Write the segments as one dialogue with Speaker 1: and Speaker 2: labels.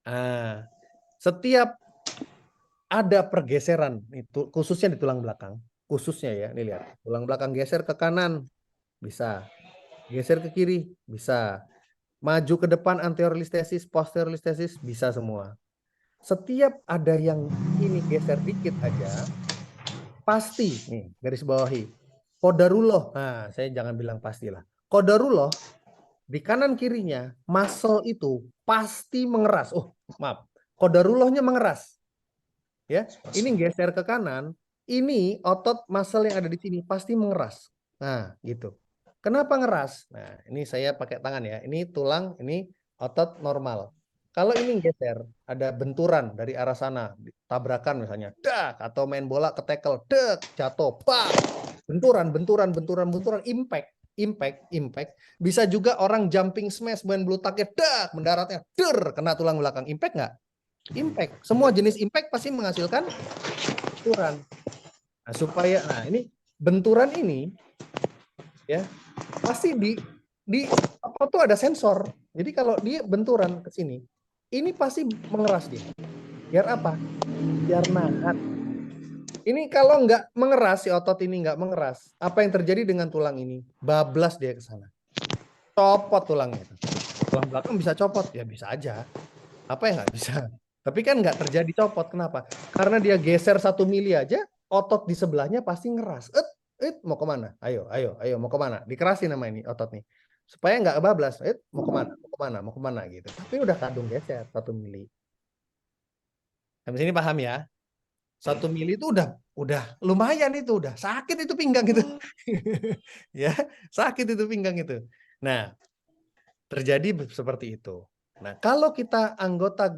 Speaker 1: Nah, setiap ada pergeseran itu khususnya di tulang belakang, khususnya ya, nih lihat, tulang belakang geser ke kanan bisa, geser ke kiri bisa, maju ke depan anterior listesis, posterior listesis bisa semua. Setiap ada yang ini geser dikit aja, pasti nih garis bawahi. Qadarullah. Nah, saya jangan bilang pastilah. Qadarullah di kanan kirinya muscle itu pasti mengeras. Oh, maaf. Qadarullahnya mengeras. Ya, ini geser ke kanan, ini otot muscle yang ada di sini pasti mengeras. Nah, gitu. Kenapa ngeras? Nah, ini saya pakai tangan ya. Ini tulang, ini otot normal. Kalau ini geser, ada benturan dari arah sana, tabrakan misalnya, dak, atau main bola ke tackle, dak, jatuh, pak, benturan, impact, impact. Bisa juga orang jumping smash, main bulu tangkis, dak, mendaratnya, kena tulang belakang, impact nggak? Impact. Semua jenis impact pasti menghasilkan benturan. Nah, nah ini benturan ini ya pasti di apa tuh ada sensor. Jadi kalau dia benturan ke sini, ini pasti mengeras dia. Biar apa? Biar nahan. Ini kalau nggak mengeras, si otot ini nggak mengeras, apa yang terjadi dengan tulang ini? Bablas dia ke sana. Copot tulangnya. Tulang belakang bisa copot, ya bisa aja. Apa yang nggak bisa? Tapi kan nggak terjadi copot. Kenapa? Karena dia geser 1 mili aja, otot di sebelahnya pasti ngeras. Mau kemana? Ayo, mau kemana? Dikerasin nama ini otot nih. Supaya nggak kebablas. Mau kemana? Mau kemana gitu. Tapi udah kadung geser 1 mili. Sampai sini paham ya? 1 mili itu udah lumayan itu, udah sakit itu pinggang itu. Ya, sakit itu pinggang itu. Nah, terjadi seperti itu. Nah, kalau kita anggota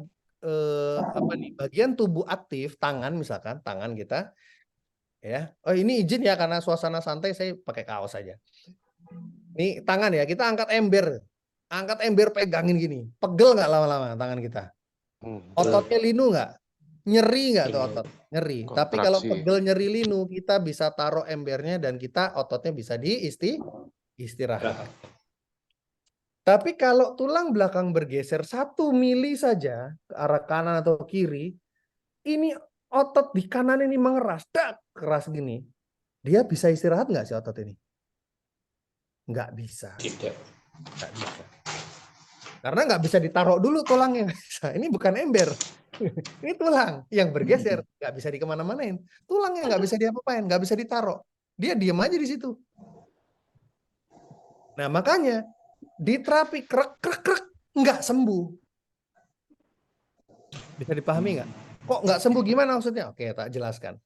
Speaker 1: apa nih bagian tubuh aktif, tangan misalkan, tangan kita ya. Oh, ini izin ya karena suasana santai saya pakai kaos saja. Nih tangan ya, kita angkat ember. Angkat ember pegangin gini. Pegel nggak lama-lama tangan kita? Ototnya linu nggak? Nyeri nggak tuh otot? Nyeri. Tapi kalau
Speaker 2: Kontraksi.
Speaker 1: pegel nyeri linu, kita bisa taruh embernya dan kita ototnya bisa istirahat. Tapi kalau tulang belakang bergeser 1 mili saja ke arah kanan atau kiri, ini otot di kanan ini mengeras, keras gini. Dia bisa istirahat nggak sih otot ini? Nggak bisa.
Speaker 2: Tidak.
Speaker 1: Nggak bisa. Karena nggak bisa ditaruh dulu tulangnya. Ini bukan ember. Ini tulang yang bergeser. Nggak bisa dikemana-manain. Tulangnya nggak bisa diapa-apain. Nggak bisa ditaruh. Dia diam aja di situ. Nah makanya di terapi krek nggak sembuh. Bisa dipahami nggak? Kok nggak sembuh gimana maksudnya? Oke, tak jelaskan.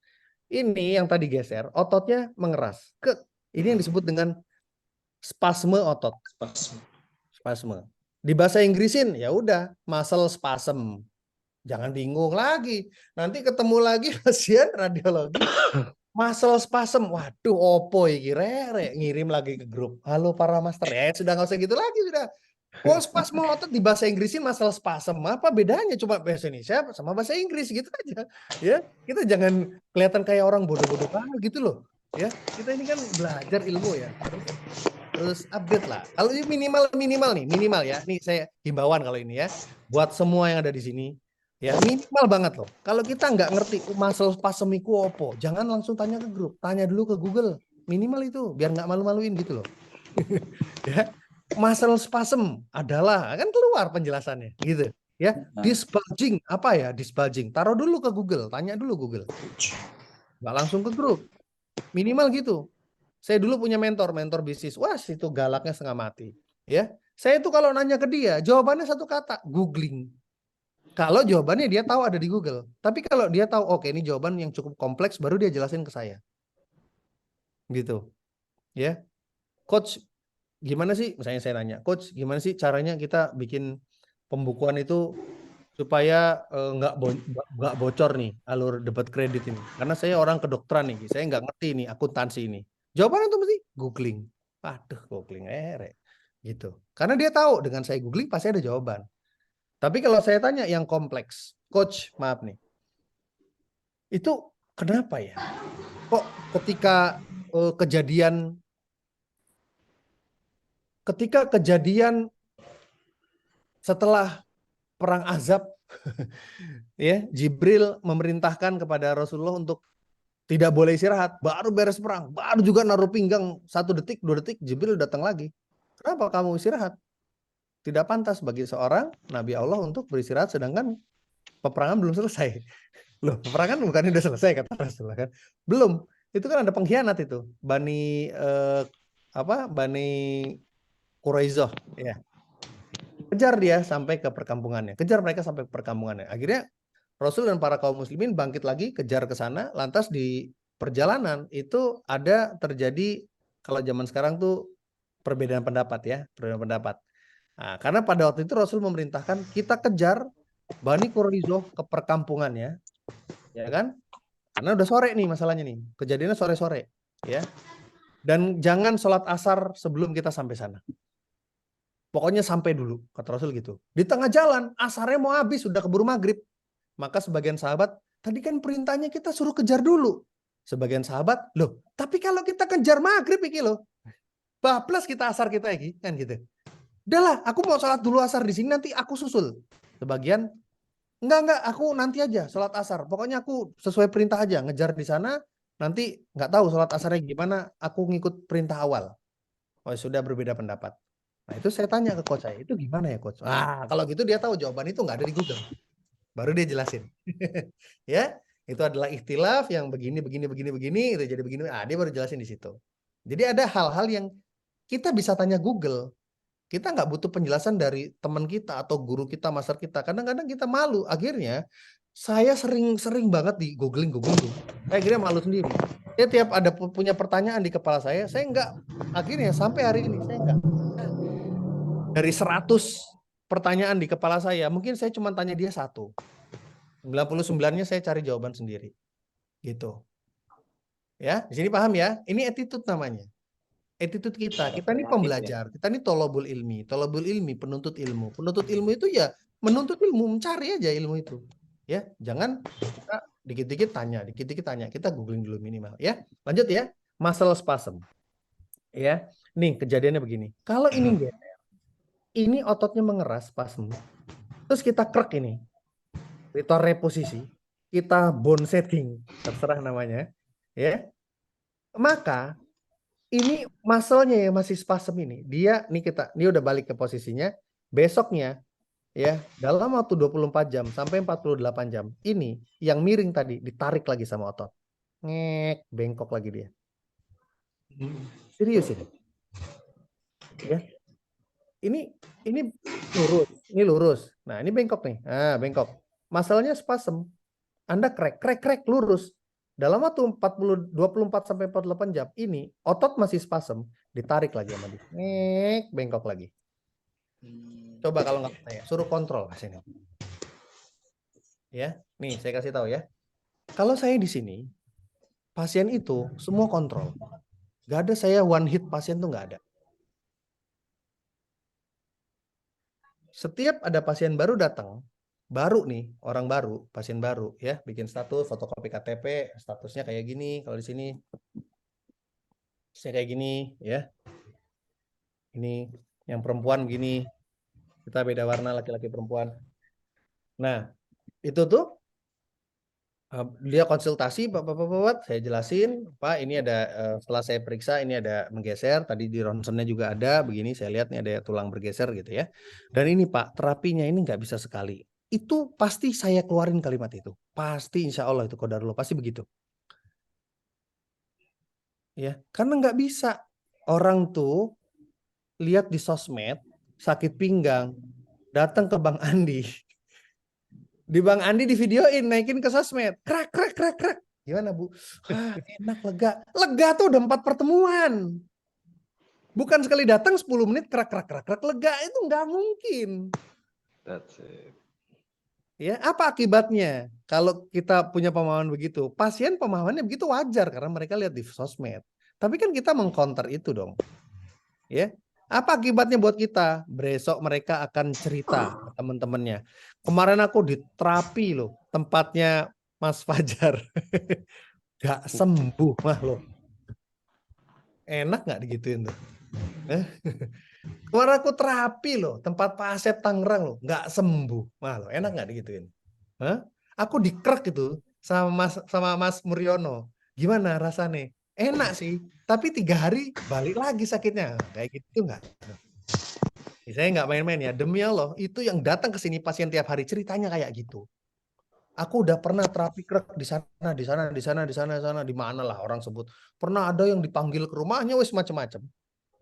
Speaker 1: Ini yang tadi geser, ototnya mengeras. Ini yang disebut dengan spasme otot. Spasme. Di bahasa Inggrisin ya udah muscle spasm. Jangan bingung lagi. Nanti ketemu lagi pasien radiologi muscle spasm. Waduh, opo iki rek ngirim lagi ke grup. Halo para master. Ya sudah nggak usah gitu lagi sudah. Oh, spasme otot di bahasa Inggrisin muscle spasm. Apa bedanya? Coba bahasa Indonesia sama bahasa Inggris gitu aja. Ya, kita jangan kelihatan kayak orang bodoh-bodoh banget gitu loh. Ya, kita ini kan belajar ilmu ya. Terus update lah. Kalau ini minimal ya. Nih saya himbauan kalau ini ya. Buat semua yang ada di sini. Ya, minimal banget loh. Kalau kita nggak ngerti muscle spasmiku opo, jangan langsung tanya ke grup. Tanya dulu ke Google. Minimal itu, biar nggak malu-maluin gitu loh. Ya, muscle spasm adalah kan keluar penjelasannya gitu ya. Disc bulging apa ya? Disc bulging, taruh dulu ke Google, tanya dulu Google, nggak langsung ke grup. Minimal gitu. Saya dulu punya mentor bisnis, wah itu galaknya setengah mati ya. Saya itu kalau nanya ke dia jawabannya satu kata, googling. Kalau jawabannya dia tahu ada di Google, tapi kalau dia tahu oke ini jawaban yang cukup kompleks baru dia jelasin ke saya gitu ya. Coach, gimana sih, misalnya saya nanya, Coach, gimana sih caranya kita bikin pembukuan itu supaya nggak bocor nih alur debat kredit ini? Karena saya orang kedokteran nih, saya nggak ngerti nih akuntansi ini. Jawabannya itu mesti googling. Aduh, googling gitu. Karena dia tahu dengan saya googling pasti ada jawaban. Tapi kalau saya tanya yang kompleks, Coach, maaf nih, itu kenapa ya? Kok kejadian ketika kejadian setelah perang Azab Ya, Jibril memerintahkan kepada Rasulullah untuk tidak boleh istirahat, baru beres perang, baru juga naruh pinggang 1 detik, 2 detik, Jibril datang lagi. Kenapa kamu istirahat? Tidak pantas bagi seorang Nabi Allah untuk beristirahat sedangkan peperangan belum selesai. Loh, peperangan bukan udah selesai kata Rasulullah kan? Belum. Itu kan ada pengkhianat itu. Bani Quraizoh ya. Kejar dia sampai ke perkampungannya. Kejar mereka sampai ke perkampungannya. Akhirnya Rasul dan para kaum muslimin bangkit lagi, kejar ke sana. Lantas di perjalanan itu ada terjadi, kalau zaman sekarang tuh perbedaan pendapat ya, perbedaan pendapat. Nah, karena pada waktu itu Rasul memerintahkan kita kejar Bani Quraizoh ke perkampungannya, ya kan? Karena udah sore nih masalahnya nih, kejadiannya sore-sore, ya. Dan jangan sholat asar sebelum kita sampai sana. Pokoknya sampai dulu, kata Rasul gitu. Di tengah jalan, asarnya mau habis, sudah keburu maghrib. Maka sebagian sahabat, tadi kan perintahnya kita suruh kejar dulu. Sebagian sahabat, loh, tapi kalau kita kejar maghrib iki loh, bablas kita asar kita iki, kan gitu. Udahlah, aku mau sholat dulu asar di sini, nanti aku susul. Sebagian, enggak, aku nanti aja sholat asar. Pokoknya aku sesuai perintah aja, ngejar di sana, nanti nggak tahu sholat asarnya gimana, aku ngikut perintah awal. Oh, sudah berbeda pendapat. Nah, itu saya tanya ke coach saya, itu gimana ya coach? Ah, kalau gitu dia tahu jawaban itu nggak ada di Google. Baru dia jelasin. Ya, itu adalah ikhtilaf yang begini, itu jadi begini. Ah, dia baru jelasin di situ. Jadi ada hal-hal yang kita bisa tanya Google. Kita nggak butuh penjelasan dari teman kita atau guru kita, master kita. Kadang-kadang kita malu. Akhirnya saya sering banget di googling. Saya akhirnya malu sendiri. Ya tiap ada punya pertanyaan di kepala saya nggak. Akhirnya sampai hari ini saya nggak. Dari 100 pertanyaan di kepala saya, mungkin saya cuma tanya dia 1. 99-nya saya cari jawaban sendiri. Gitu. Ya, di sini paham ya? Ini attitude namanya. Attitude kita. Kita ini pembelajar. Kita ini tolobul ilmi. Tolobul ilmi, penuntut ilmu. Penuntut ilmu itu ya menuntut ilmu, mencari aja ilmu itu. Ya, jangan kita dikit-dikit tanya. Kita googling dulu minimal ya. Lanjut ya. Muscle spasm. Ya. Nih, kejadiannya begini. Kalau ini ototnya mengeras spasm. Terus kita krek ini. Kita reposisi, kita bone setting, terserah namanya. Ya. Maka ini muscle-nya yang masih spasm ini, dia udah balik ke posisinya. Besoknya ya, dalam waktu 24 jam sampai 48 jam, ini yang miring tadi ditarik lagi sama otot. Ngek, bengkok lagi dia. Serius ini. Ya. Ini lurus. Nah, ini bengkok nih. Nah, bengkok. Muscle-nya spasm. Anda krek lurus. Dalam waktu 24 sampai 48 jam ini otot masih spasm, ditarik lagi sama dia. Bengkok lagi. Coba kalau nggak percaya, suruh kontrol sini. Ya, nih saya kasih tahu ya. Kalau saya di sini, pasien itu semua kontrol. Gak ada saya one hit pasien tuh nggak ada. Setiap ada pasien baru datang, baru nih, orang baru, pasien baru ya, bikin status, fotokopi KTP, statusnya kayak gini, kalau di sini saya kayak gini ya. Ini yang perempuan begini. Kita beda warna laki-laki perempuan. Nah, itu tuh dia konsultasi, Pak, saya jelasin, Pak, ini ada setelah saya periksa ini ada menggeser, tadi di ronsennya juga ada begini, saya lihat nih ada tulang bergeser gitu ya. Dan ini Pak, terapinya ini nggak bisa sekali. Itu pasti saya keluarin kalimat itu. Pasti insya Allah itu qadarullah, pasti begitu. Ya, karena nggak bisa. Orang tuh lihat di sosmed sakit pinggang, datang ke Bang Andi. Di Bang Andi di videoin, naikin ke sosmed. Krak. Gimana Bu? Enak, lega. Lega tuh udah 4 pertemuan. Bukan sekali datang 10 menit krak. Lega itu nggak mungkin.
Speaker 2: That's it.
Speaker 1: Ya, apa akibatnya? Kalau kita punya pemahaman begitu, pasien pemahamannya begitu wajar karena mereka lihat di sosmed. Tapi kan kita mengcounter itu dong. Ya. Apa akibatnya buat kita? Besok mereka akan cerita ke teman-temannya. Kemarin aku di terapi loh, tempatnya Mas Fajar. Gak sembuh mah loh. Enak gak digituin tuh? Kemarin aku terapi loh, tempat Pak Asep Tangerang loh, nggak sembuh. Wah loh, enak nggak digituin? Hah? Aku dikrek gitu sama Mas Muryono. Gimana rasanya? Enak sih, tapi 3 hari balik lagi sakitnya. Kayak gitu nggak? Saya nggak main-main ya, demi Allah, itu yang datang ke sini pasien tiap hari ceritanya kayak gitu. Aku udah pernah terapi krek di sana, di sana, di sana, di sana, di sana, di mana lah orang sebut. Pernah ada yang dipanggil ke rumahnya, wes macam-macam.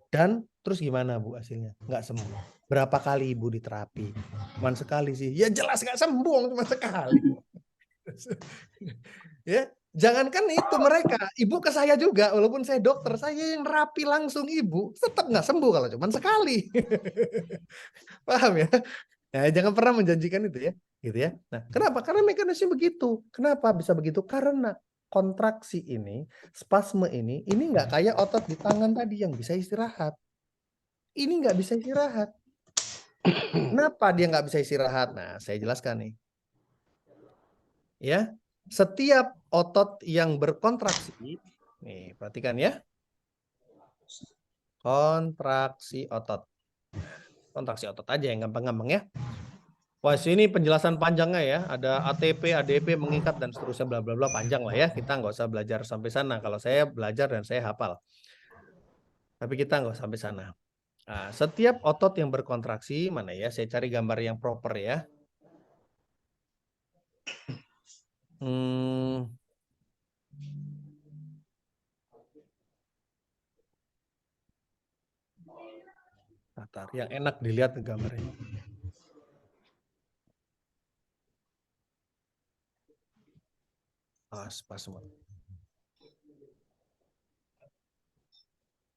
Speaker 1: Dan terus gimana Bu hasilnya? Nggak sembuh. Berapa kali Ibu diterapi? Cuman sekali sih. Ya jelas nggak sembuh, cuma sekali. Ya, jangankan itu mereka, Ibu ke saya juga, walaupun saya dokter, saya yang rapi langsung Ibu, tetap nggak sembuh kalau cuma sekali. Paham ya? Nah, jangan pernah menjanjikan itu ya, gitu ya. Nah, kenapa? Karena mekanisme begitu. Kenapa bisa begitu? Karena kontraksi ini, spasme ini nggak kayak otot di tangan tadi yang bisa istirahat. Ini nggak bisa istirahat. Kenapa dia nggak bisa istirahat? Nah, saya jelaskan nih. Ya, setiap otot yang berkontraksi, nih perhatikan ya, kontraksi otot. Kontraksi otot aja yang gampang-gampang ya. Wah, sini penjelasan panjangnya ya. Ada ATP, ADP, mengikat, dan seterusnya, bla bla bla, panjang lah ya. Kita nggak usah belajar sampai sana. Kalau saya belajar dan saya hafal. Tapi kita nggak sampai sana. Nah, setiap otot yang berkontraksi, mana ya? Saya cari gambar yang proper ya. Tatar, yang enak dilihat gambarnya. Pas semua.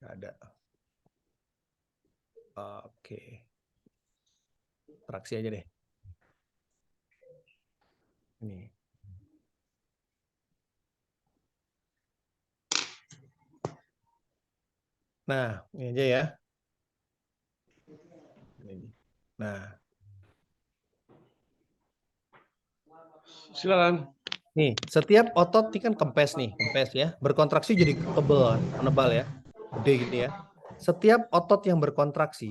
Speaker 1: Nggak ada. Oke. Traksi aja deh. Ini. Nah, ini aja ya. Nah.
Speaker 2: Silakan.
Speaker 1: Nih, setiap otot ini kan kempes nih, kempes ya. Berkontraksi jadi tebal, menebal ya. Gede gini ya. Setiap otot yang berkontraksi,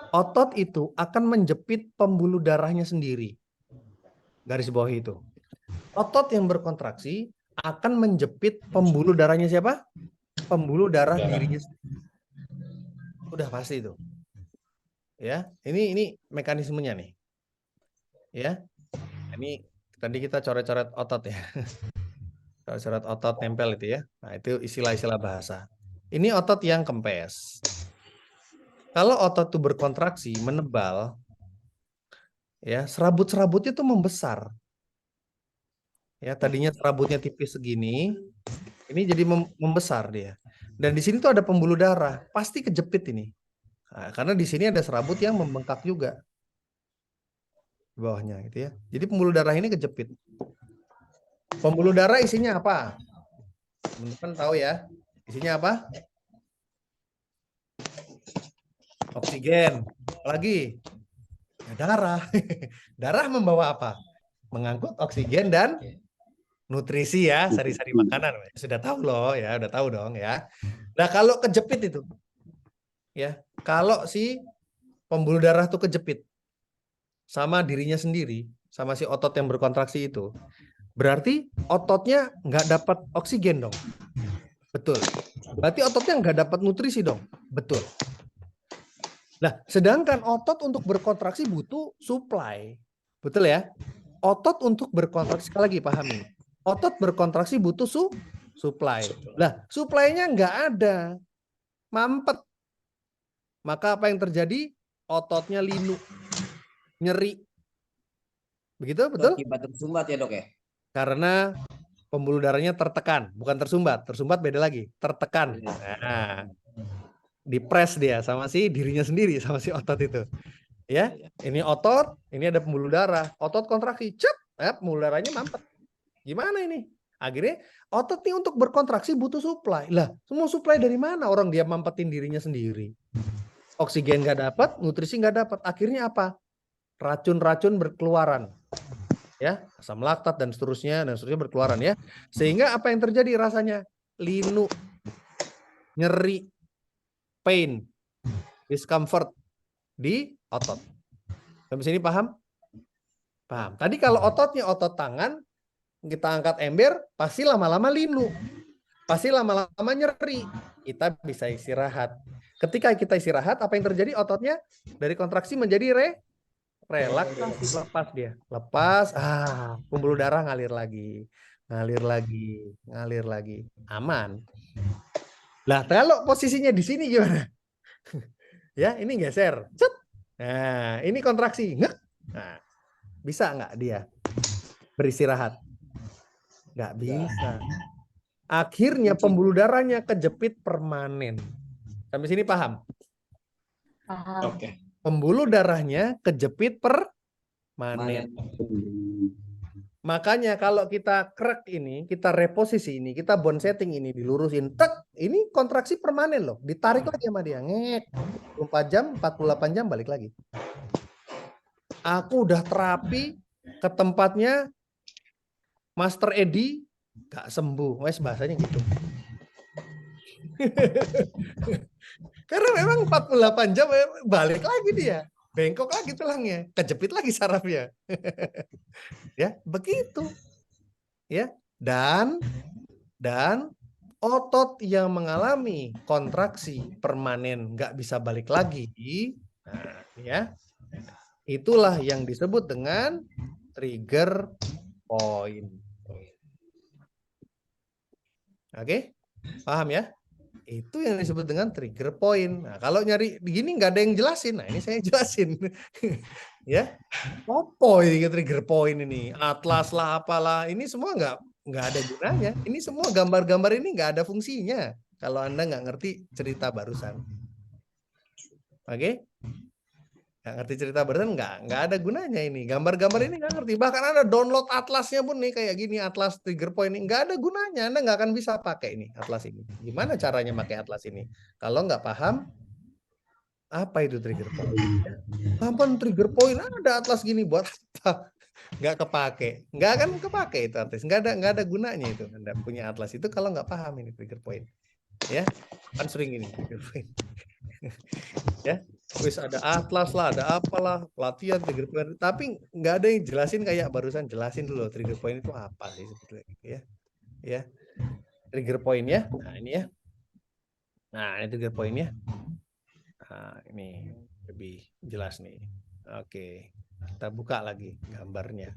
Speaker 1: otot itu akan menjepit pembuluh darahnya sendiri. Garis bawah itu. Otot yang berkontraksi akan menjepit pembuluh darahnya siapa? Pembuluh darah dirinya sendiri. Udah pasti itu. Ya, ini mekanismenya nih. Ya. Ini tadi kita coret-coret otot ya. Coret-coret otot nempel itu ya. Nah, itu istilah-istilah bahasa. Ini otot yang kempes. Kalau otot itu berkontraksi, menebal, ya, serabut-serabutnya itu membesar. Ya, tadinya serabutnya tipis segini, ini jadi membesar dia. Dan di sini tuh ada pembuluh darah, pasti kejepit ini. Nah, karena di sini ada serabut yang membengkak juga di bawahnya gitu ya. Jadi pembuluh darah ini kejepit. Pembuluh darah isinya apa? Teman-teman tahu ya? Isinya apa? Oksigen. Apalagi? Ya, darah. Darah membawa apa? Mengangkut oksigen dan nutrisi ya, sari-sari makanan. Sudah tahu loh ya, udah tahu dong ya. Nah, kalau kejepit itu ya, kalau si pembuluh darah tuh kejepit sama dirinya sendiri, sama si otot yang berkontraksi itu, berarti ototnya nggak dapat oksigen dong. Betul. Berarti ototnya nggak dapat nutrisi dong. Betul. Nah, sedangkan otot untuk berkontraksi butuh supply. Betul ya? Otot untuk berkontraksi, sekali lagi pahami. Otot berkontraksi butuh supply. Nah, supply-nya nggak ada. Mampet. Maka apa yang terjadi? Ototnya linu. Nyeri. Begitu, betul?
Speaker 3: Akibat tersumbat ya dok ya?
Speaker 1: Karena pembuluh darahnya tertekan. Bukan tersumbat. Tersumbat beda lagi. Tertekan. Nah, dipres dia sama si dirinya sendiri, sama si otot itu. Ya, ini otot, ini ada pembuluh darah. Otot kontraksi, cep, pembuluh darahnya mampet. Gimana ini? Akhirnya otot ini untuk berkontraksi butuh supply. Lah, semua supply dari mana? Orang dia mampetin dirinya sendiri. Oksigen nggak dapat, nutrisi nggak dapat. Akhirnya apa? Racun-racun berkeluaran. Ya, asam laktat dan seterusnya berkeluaran ya. Sehingga apa yang terjadi rasanya? Linu, nyeri, pain. discomfort di otot. Sampai sini paham? Paham. Tadi kalau ototnya otot tangan, kita angkat ember, pasti lama-lama linu. Pasti lama-lama nyeri. Kita bisa istirahat. Ketika kita istirahat, apa yang terjadi? Ototnya dari kontraksi menjadi relaksasi, lepas dia. Lepas, pembuluh darah ngalir lagi. Ngalir lagi, ngalir lagi. Aman. Lah, kalau posisinya di sini gimana? Ya, ini geser. Cet. Nah, ini kontraksi. Ngek. Nah, bisa nggak dia beristirahat? Nggak bisa. Akhirnya pembuluh darahnya kejepit permanen. Sampai sini paham?
Speaker 3: Paham.
Speaker 2: Oke.
Speaker 1: Pembuluh darahnya kejepit permanen. Makanya kalau kita crack ini, kita reposisi ini, kita bone setting ini, dilurusin, tek, ini kontraksi permanen loh. Ditarik lagi sama dia. Ngek. 24 jam, 48 jam balik lagi. Aku udah terapi ke tempatnya Master Edi, gak sembuh. Wes bahasanya gitu. Karena memang 48 jam balik lagi dia. Bengkok lagi tulangnya, kejepit lagi sarafnya. Ya, begitu. Ya. Dan otot yang mengalami kontraksi permanen nggak bisa balik lagi. Nah, ya. Itulah yang disebut dengan trigger point. Oke? Paham ya? Itu yang disebut dengan trigger point. Nah, kalau nyari begini nggak ada yang jelasin. Nah, ini saya jelasin. Ya. Apa ini trigger point ini? Atlas lah apalah. Ini semua nggak ada gunanya. Ini semua gambar-gambar ini nggak ada fungsinya. Kalau Anda nggak ngerti cerita barusan. Oke? Nggak ngerti cerita barusan nggak ada gunanya ini. Gambar-gambar ini nggak ngerti. Bahkan Anda download atlasnya pun nih kayak gini, atlas trigger point ini nggak ada gunanya. Anda nggak akan bisa pakai ini atlas ini. Gimana caranya pakai atlas ini? Kalau nggak paham apa itu trigger point? Kapan trigger point? Ada atlas gini buat apa? Nggak kepake, nggak akan kepake itu atlas. Nggak ada gunanya itu. Anda punya atlas itu kalau nggak paham ini trigger point. Ya, kan sering ini trigger point. Ya, wis ada atlas lah, ada apalah, latihan trigger point, tapi nggak ada yang jelasin kayak barusan. Jelasin dulu trigger point itu apa sih sebetulnya gitu ya. Ya. Trigger point ya. Nah, ini ya. Nah, ini trigger point ya. Nah, ini lebih jelas nih. Oke. Kita buka lagi gambarnya.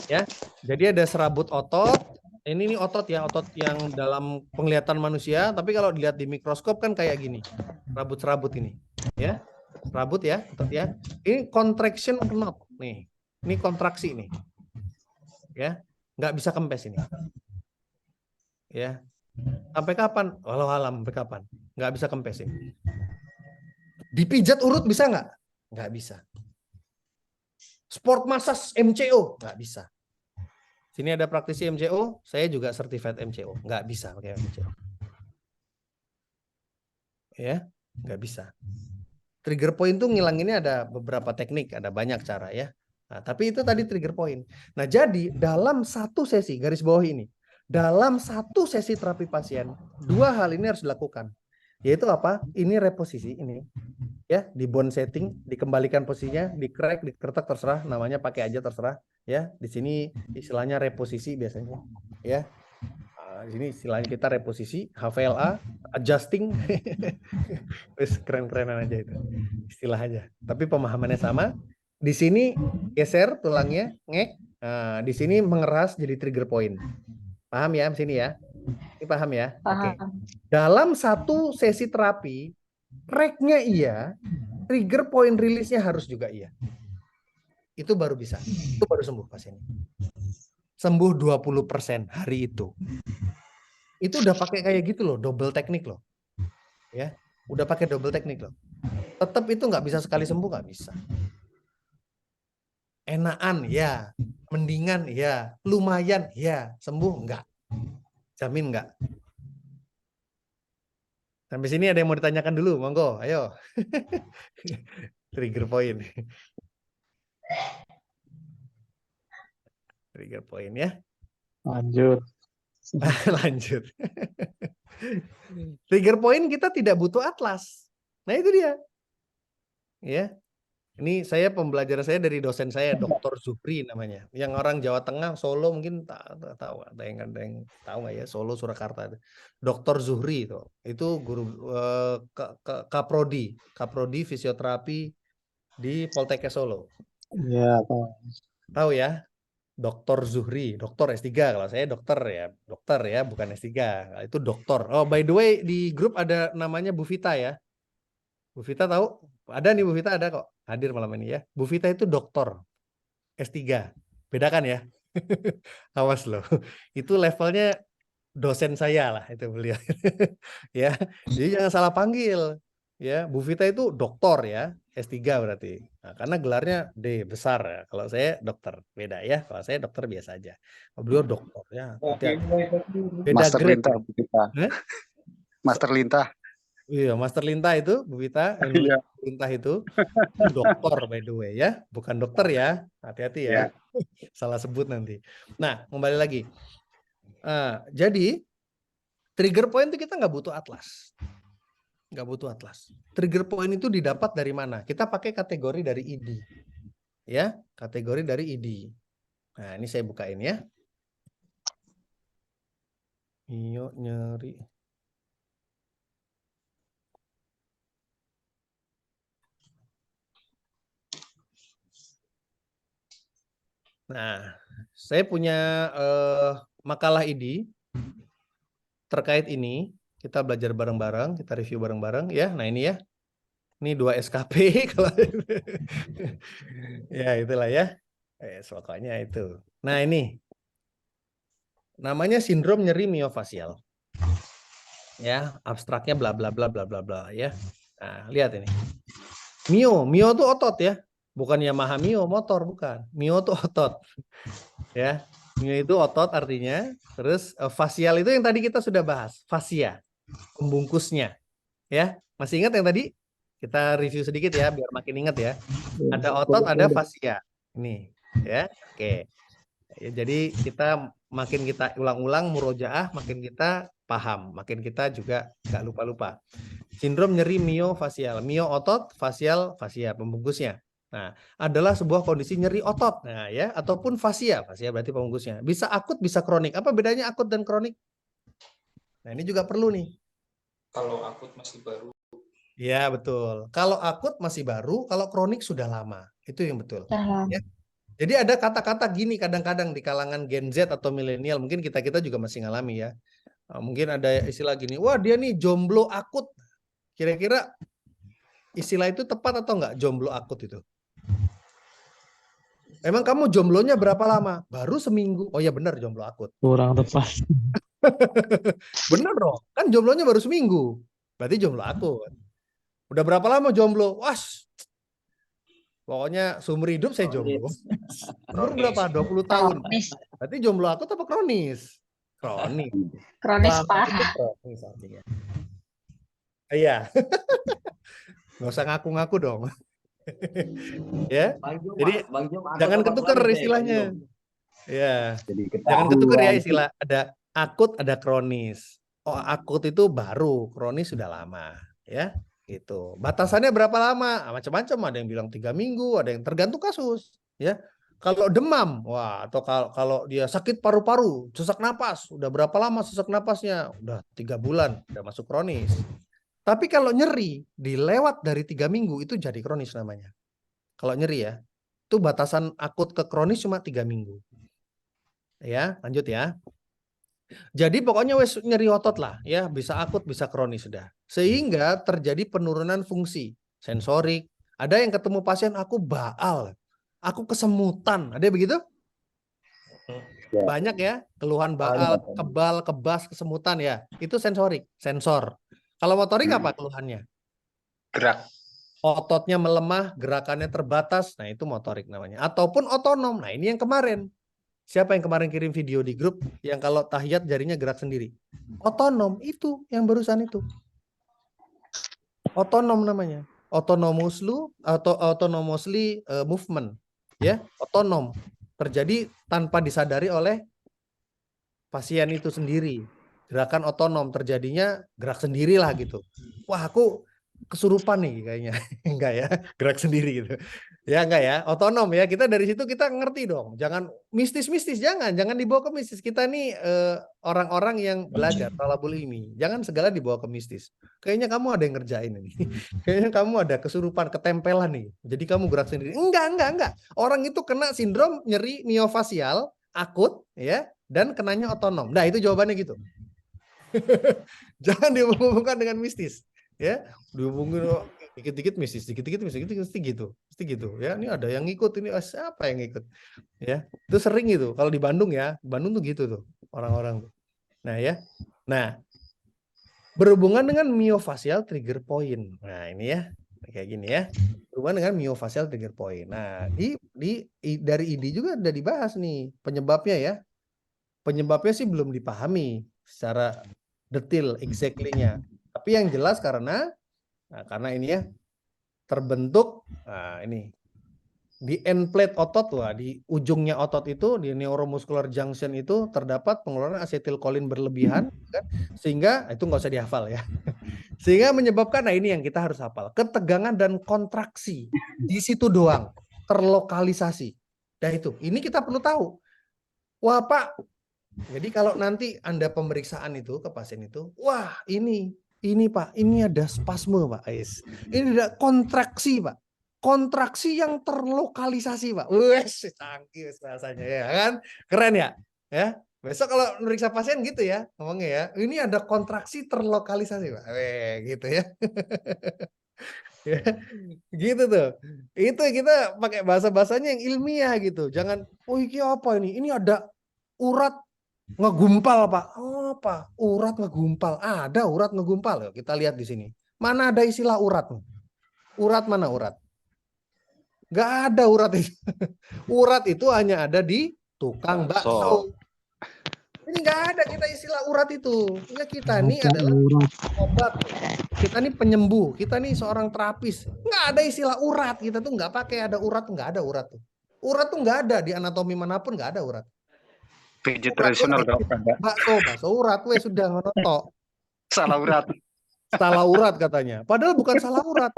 Speaker 1: Ya. Jadi ada serabut otot. Ini nih otot ya, otot yang dalam penglihatan manusia, tapi kalau dilihat di mikroskop kan kayak gini. Serabut-serabut ini, ya. Serabut ya, otot ya. Ini contraction knot nih. Ini kontraksi nih. Ya. Nggak bisa kempes ini. Ya. Sampai kapan? Walau alam, sampai kapan? Nggak bisa kempes ini. Dipijat urut bisa nggak? Nggak bisa. Sport massage MCO? Nggak bisa. Sini ada praktisi MCO, saya juga certified MCO. Nggak bisa pakai MCO. Ya, nggak bisa. Trigger point tuh ngilanginnya ada beberapa teknik, ada banyak cara ya. Nah, tapi itu tadi trigger point. Nah, jadi dalam satu sesi, garis bawah ini, dalam satu sesi terapi pasien, dua hal ini harus dilakukan. Yaitu apa? Ini reposisi ini. Ya, di bone setting, dikembalikan posisinya, di crack, di kertak terserah, namanya pakai aja terserah. Ya, di sini istilahnya reposisi biasanya. Ya, di sini istilahnya kita reposisi, HVLA, adjusting, terus keren-kerenan aja itu, istilah aja. Tapi pemahamannya sama. Di sini geser tulangnya, ngek. Nah, di sini mengeras jadi trigger point. Paham ya, di sini ya? Ini paham ya? Oke. Dalam satu sesi terapi, crack-nya iya, trigger point rilisnya harus juga iya. Itu baru bisa. Itu baru sembuh pasiennya. Sembuh 20% hari itu. Itu udah pakai kayak gitu loh, double teknik loh. Ya, udah pakai double teknik loh. Tetap itu nggak bisa sekali sembuh, nggak bisa. Enakan ya, mendingan ya, lumayan ya, sembuh nggak. Jamin nggak. Sampai sini ada yang mau ditanyakan dulu, monggo, ayo. Trigger point. Trigger point ya.
Speaker 4: Lanjut.
Speaker 1: Lanjut. Trigger point kita tidak butuh atlas. Nah itu dia. Ya. Ini saya pembelajaran saya dari dosen saya, Dr. Zuhri namanya. Yang orang Jawa Tengah, Solo mungkin tahu, ada yang tahu nggak ya, Solo, Surakarta. Dr. Zuhri itu guru Kaprodi fisioterapi di Poltekkes Solo.
Speaker 4: Iya, Pak.
Speaker 1: Tahu ya? Dr. Zuhri, dokter S3. Kalau saya dokter ya, bukan S3. Itu dokter. Oh, by the way, di grup ada namanya Bu Vita ya. Bu Vita tahu? Ada nih Bu Vita, ada kok. Hadir malam ini ya. Bu Vita itu dokter S3. Bedakan ya. Awas loh. Itu levelnya dosen saya lah itu beliau. Ya. Jadi jangan salah panggil. Ya, Bu Vita itu dokter ya, S3 berarti. Nah, karena gelarnya D besar ya. Kalau saya dokter, beda ya. Kalau saya dokter biasa aja. Beliau dokter ya. Beda
Speaker 4: Master
Speaker 1: grade.
Speaker 4: Lintah, Bu Vita. Master Lintah.
Speaker 1: Iya, Master Lintah itu Bu Vita, yang nulis Lintah itu dokter by the way ya, bukan dokter ya. Hati-hati ya. Salah sebut nanti. Nah, kembali lagi. Jadi trigger point itu kita nggak butuh atlas. Nggak butuh atlas. Trigger point itu didapat dari mana? Kita pakai kategori dari ID. Ya, kategori dari ID. Nah, ini saya bukain ya. Mio nyeri. Nah, saya punya makalah ID terkait ini. Kita belajar bareng-bareng, kita review bareng-bareng ya. Nah, ini ya. Ini 2 SKP kalau ya itulah ya. Pokoknya itu. Nah, ini namanya sindrom nyeri miofasial. Ya, abstraknya bla bla bla bla bla bla ya. Nah, lihat ini. Mio tuh otot ya. Bukan Yamaha Mio motor, bukan. Mio tuh otot. Ya. Mio itu otot artinya. Terus fasial itu yang tadi kita sudah bahas, fasia. Pembungkusnya. Ya, masih ingat yang tadi? Kita review sedikit ya biar makin ingat ya. Ada otot, ada fasia. Ini, ya. Oke. Ya, jadi kita makin kita ulang-ulang murojaah, makin kita paham, makin kita juga nggak lupa-lupa. Sindrom nyeri miofasial. Mio otot, fasial fasia pembungkusnya. Nah, adalah sebuah kondisi nyeri otot. Nah, ya, ataupun fasia. Fasia berarti pembungkusnya. Bisa akut, bisa kronik. Apa bedanya akut dan kronik? Nah, ini juga perlu nih.
Speaker 5: Kalau akut masih baru.
Speaker 1: Ya, betul. Kalau akut masih baru, kalau kronik sudah lama. Itu yang betul. Ya. Jadi ada kata-kata gini kadang-kadang di kalangan Gen Z atau milenial, mungkin kita juga masih ngalami ya. Mungkin ada istilah gini, wah dia nih jomblo akut. Kira-kira istilah itu tepat atau enggak jomblo akut itu? Emang kamu jomblonya berapa lama? Baru seminggu. Oh ya benar jomblo akut.
Speaker 6: Kurang tepat.
Speaker 1: Bener dong, kan jomblonya baru seminggu. Berarti jomblo akut. Udah berapa lama jomblo? Wah, pokoknya seumur hidup saya jomblo. Umur berapa? 20 tahun. Berarti jomblo akut apa kronis? Kronis.
Speaker 3: Kronis parah.
Speaker 1: Kronis artinya. Iya. Nggak usah ngaku-ngaku dong. Ya. Jadi jangan ketukar istilahnya. Ya. Jangan ketukar ya istilah. Ada akut, ada kronis. Oh, akut itu baru, kronis sudah lama, ya. Gitu. Batasannya berapa lama? Macam-macam, ada yang bilang 3 minggu, ada yang tergantung kasus, ya. Kalau demam, wah, atau kalau dia sakit paru-paru, sesak napas, udah berapa lama sesak napasnya? Udah 3 bulan, udah masuk kronis. Tapi kalau nyeri dilewat dari 3 minggu itu jadi kronis namanya. Kalau nyeri ya, itu batasan akut ke kronis cuma 3 minggu. Ya, lanjut ya. Jadi pokoknya wes nyeri otot lah, ya bisa akut, bisa kronis sudah. Sehingga terjadi penurunan fungsi sensorik. Ada yang ketemu pasien, aku baal, aku kesemutan, ada begitu? Banyak ya, keluhan baal, kebal, kebas, kesemutan ya. Itu sensorik, sensor. Kalau motorik apa keluhannya?
Speaker 5: Gerak.
Speaker 1: Ototnya melemah, gerakannya terbatas, nah itu motorik namanya. Ataupun otonom, nah ini yang kemarin. Siapa yang kemarin kirim video di grup yang kalau tahiyat jarinya gerak sendiri? Otonom, itu yang barusan itu. Otonom namanya. Autonomously movement, ya, otonom. Terjadi tanpa disadari oleh pasien itu sendiri. Gerakan otonom terjadinya gerak sendirilah gitu. Wah, aku kesurupan nih kayaknya. Enggak ya, gerak sendiri gitu. Ya enggak ya, otonom ya. Kita dari situ kita ngerti dong. Jangan mistis-mistis, jangan dibawa ke mistis. Kita nih orang-orang yang belajar talabul ilmi. Jangan segala dibawa ke mistis. Kayaknya kamu ada yang ngerjain ini. Kayaknya kamu ada kesurupan, ketempelan nih. Jadi kamu gerak sendiri. Enggak. Orang itu kena sindrom nyeri miofasial akut ya, dan kenanya otonom. Nah, itu jawabannya gitu. Jangan dihubungkan dengan mistis. Ya, dihubungin dikit-dikit mistis, dikit-dikit mistis, dikit-dikit pasti gitu ya. Ini ada yang ngikut, ini siapa yang ngikut ya, itu sering gitu kalau di Bandung ya, Bandung tuh gitu tuh orang-orang tuh. Nah ya, nah berhubungan dengan myofascial trigger point. Nah ini ya kayak gini ya, berhubungan dengan myofascial trigger point. Nah dari ID juga udah dibahas nih penyebabnya ya. Penyebabnya sih belum dipahami secara detail exactly-nya. Tapi yang jelas karena ini ya terbentuk ini di end plate otot, di ujungnya otot itu di neuromuscular junction itu terdapat pengeluaran asetilkolin berlebihan kan? Sehingga itu nggak usah dihafal ya. Sehingga menyebabkan, nah ini yang kita harus hafal, ketegangan dan kontraksi di situ doang, terlokalisasi. Nah itu, ini kita perlu tahu. Wah Pak, jadi kalau nanti Anda pemeriksaan itu ke pasien itu, wah ini Pak, ini ada spasme Pak, ini ada kontraksi Pak, kontraksi yang terlokalisasi Pak. Wes, canggih rasanya ya kan, keren ya, ya. Besok kalau meriksa pasien gitu ya, ngomongnya ya, ini ada kontraksi terlokalisasi Pak, gitu ya. Ya, gitu tuh. Itu kita pakai bahasa-bahasanya yang ilmiah gitu. Jangan, oh ini apa ini? Ini ada urat ngegumpal Pak. Oh, apa? Urat ngegumpal. Ada urat ngegumpal. Kita lihat di sini. Mana ada istilah urat? Urat mana urat? Nggak ada urat itu. Urat itu hanya ada di tukang bakso. Ini nggak ada kita istilah urat itu. Ya kita ini adalah obat. Kita ini penyembuh. Kita ini seorang terapis. Nggak ada istilah urat. Kita tuh nggak pakai ada urat. Nggak ada urat tuh. Urat tuh nggak ada di anatomi manapun, nggak ada urat.
Speaker 4: Pijit tradisional dong.
Speaker 1: Bakso urat weh sudah ngonoto.
Speaker 4: Salah urat.
Speaker 1: Salah urat katanya. Padahal bukan salah urat.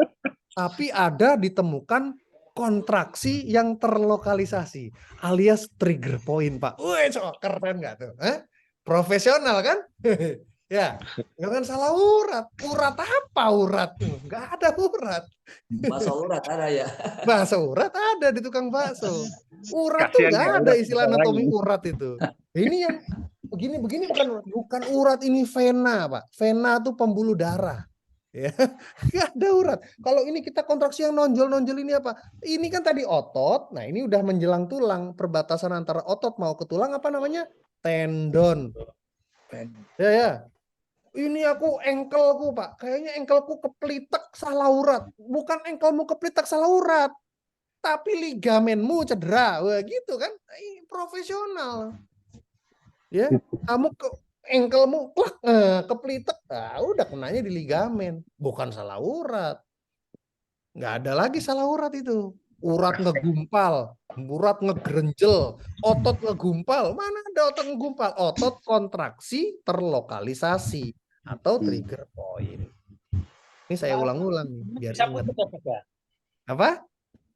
Speaker 1: Tapi ada ditemukan kontraksi yang terlokalisasi alias trigger point, Pak. Wih, keren nggak tuh? Profesional kan? Ya, jangan salah urat. Urat apa urat? Nggak ada urat.
Speaker 6: Bakso urat ada ya.
Speaker 1: Bakso urat ada di tukang bakso. Urat tuh nggak ada istilah anatomi urat itu. Ini yang begini bukan urat, ini vena Pak. Vena tuh pembuluh darah. Ya, nggak ada urat. Kalau ini kita kontraksi yang nonjol ini apa? Ini kan tadi otot. Nah ini udah menjelang tulang. Perbatasan antara otot mau ke tulang apa namanya? Tendon. Ya. Ini aku engkelku Pak. Kayaknya engkelku kepelitek salah urat. Bukan engkelmu kepelitek salah urat. Tapi ligamenmu cedera. Wah gitu kan. Ini profesional. Ya, kamu engkelmu kepelitek, udah kenanya di ligamen, bukan salah urat. Nggak ada lagi salah urat itu. Urat ngegumpal, urat ngegerenjel, otot ngegumpal. Mana ada otot ngegumpal? Otot kontraksi terlokalisasi atau trigger point. Ini saya ulang-ulang biar ingat. Apa?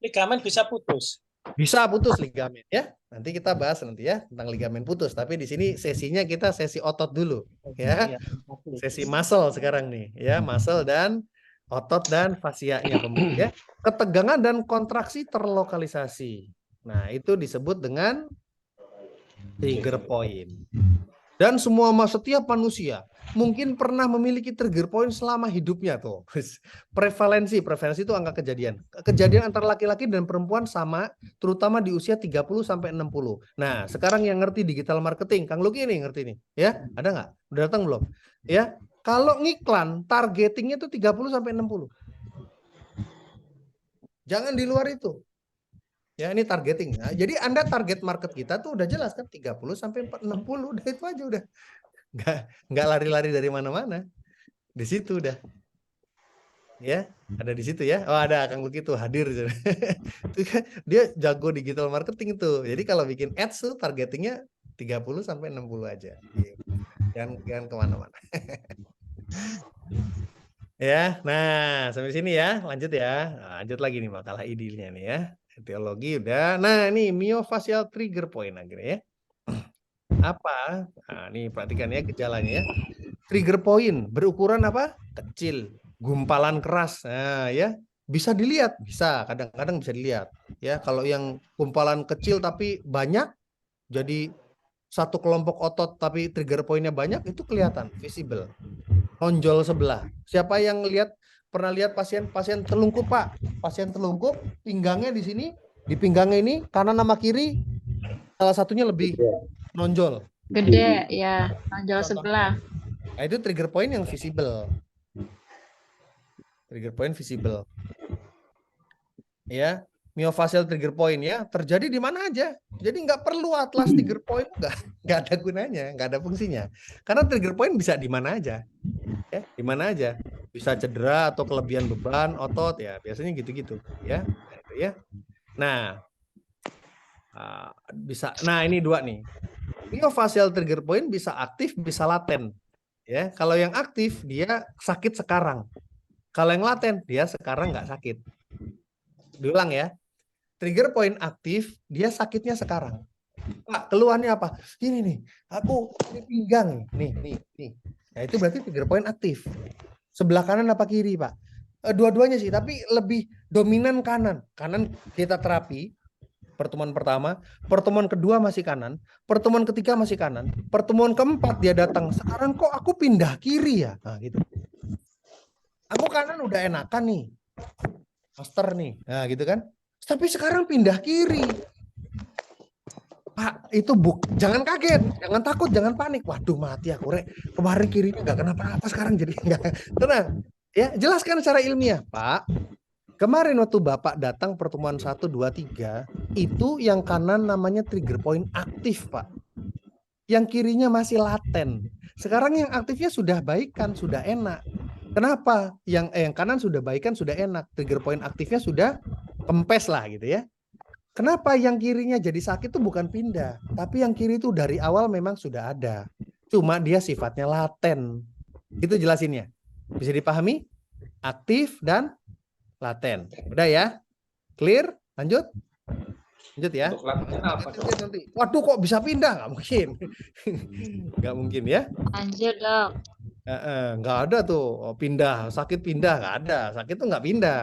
Speaker 7: Ligamen bisa putus.
Speaker 1: Bisa putus ligamen ya. Nanti kita bahas nanti ya tentang ligamen putus. Tapi di sini sesinya kita sesi otot dulu ya. Sesi muscle sekarang nih ya, muscle dan otot dan fasianya ya. Ketegangan dan kontraksi terlokalisasi. Nah, itu disebut dengan trigger point. Dan setiap manusia mungkin pernah memiliki trigger point selama hidupnya tuh. Prevalensi itu angka kejadian. Kejadian antara laki-laki dan perempuan sama, terutama di usia 30 sampai 60. Nah, sekarang yang ngerti digital marketing, Kang Luki nih ngerti nih, ya? Ada nggak? Udah datang belum? Ya. Kalau ngiklan targetingnya tuh 30 sampai 60. Jangan di luar itu. Ya, ini targeting. Nah, jadi Anda target market kita tuh udah jelas kan 30 sampai 60, udah itu aja udah. Nggak lari-lari dari mana-mana. Di situ udah. Ya, ada di situ ya. Oh, ada Kang Luki tuh hadir. Dia jago digital marketing tuh. Jadi kalau bikin ads tuh targetingnya 30 sampai 60 aja. Jangan kemana-mana. Ya, nah sampai sini ya, lanjut ya. Nah, lanjut lagi nih makalah idilnya nih ya. Etiologi udah. Nah, ini myofascial trigger point akhirnya ya. Apa? Nah, nih perhatikan ya gejalanya ya. Trigger point berukuran apa? Kecil, gumpalan keras. Nah, ya. Bisa dilihat, bisa, kadang-kadang bisa dilihat. Ya, kalau yang gumpalan kecil tapi banyak jadi satu kelompok otot tapi trigger pointnya banyak itu kelihatan, visible. Nonjol sebelah. Siapa yang pernah lihat pasien telungkup, Pak? Pasien telungkup, pinggangnya di sini, di pinggangnya ini kanan sama kiri salah satunya lebih nonjol.
Speaker 3: Gede, ya. Nonjol sebelah.
Speaker 1: Nah, itu trigger point yang visible. Trigger point visible. Ya, myofascial trigger point ya terjadi di mana aja. Jadi nggak perlu atlas trigger point, nggak ada gunanya, nggak ada fungsinya. Karena trigger point bisa di mana aja. Ya, di mana aja. Bisa cedera atau kelebihan beban otot ya, biasanya gitu-gitu ya. Nah, itu ya. Nah, bisa. Nah, ini dua nih. Myofascial trigger point bisa aktif, bisa laten. Ya, kalau yang aktif dia sakit sekarang. Kalau yang laten dia sekarang nggak sakit. Diulang ya. Trigger point aktif, dia sakitnya sekarang. Pak, keluhannya apa? Ini nih, aku ini pinggang nih. Nah, itu berarti trigger point aktif. Sebelah kanan apa kiri, Pak? Dua-duanya sih, tapi lebih dominan kanan. Kanan kita terapi, pertemuan pertama, pertemuan kedua masih kanan, pertemuan ketiga masih kanan, pertemuan keempat dia datang, sekarang kok aku pindah kiri ya? Nah, gitu. Aku kanan udah enakan nih, master nih, nah gitu kan. Tapi sekarang pindah kiri. Pak, itu jangan kaget, jangan takut, jangan panik. Waduh, mati aku, Rek. Kemarin kirinya nggak kenapa-napa, sekarang jadi nggak. Tenang. Ya, jelaskan secara ilmiah, Pak. Kemarin waktu Bapak datang pertemuan 1, 2, 3, itu yang kanan namanya trigger point aktif, Pak. Yang kirinya masih laten. Sekarang yang aktifnya sudah baikan, sudah enak. Kenapa? Yang kanan sudah baikan, sudah enak. Trigger point aktifnya sudah kempes lah gitu ya. Kenapa yang kirinya jadi sakit itu bukan pindah, tapi yang kiri itu dari awal memang sudah ada. Cuma dia sifatnya laten. Itu jelasinnya. Bisa dipahami? Aktif dan laten. Udah ya? Clear? Lanjut? Lanjut ya?
Speaker 5: Untuk latennya apa, Dok?
Speaker 1: Nanti. Waduh, kok bisa pindah? Nggak mungkin. Nggak mungkin ya?
Speaker 3: Lanjut, Dok.
Speaker 1: Nggak ada tuh pindah, sakit pindah, nggak ada. Sakit tuh nggak pindah.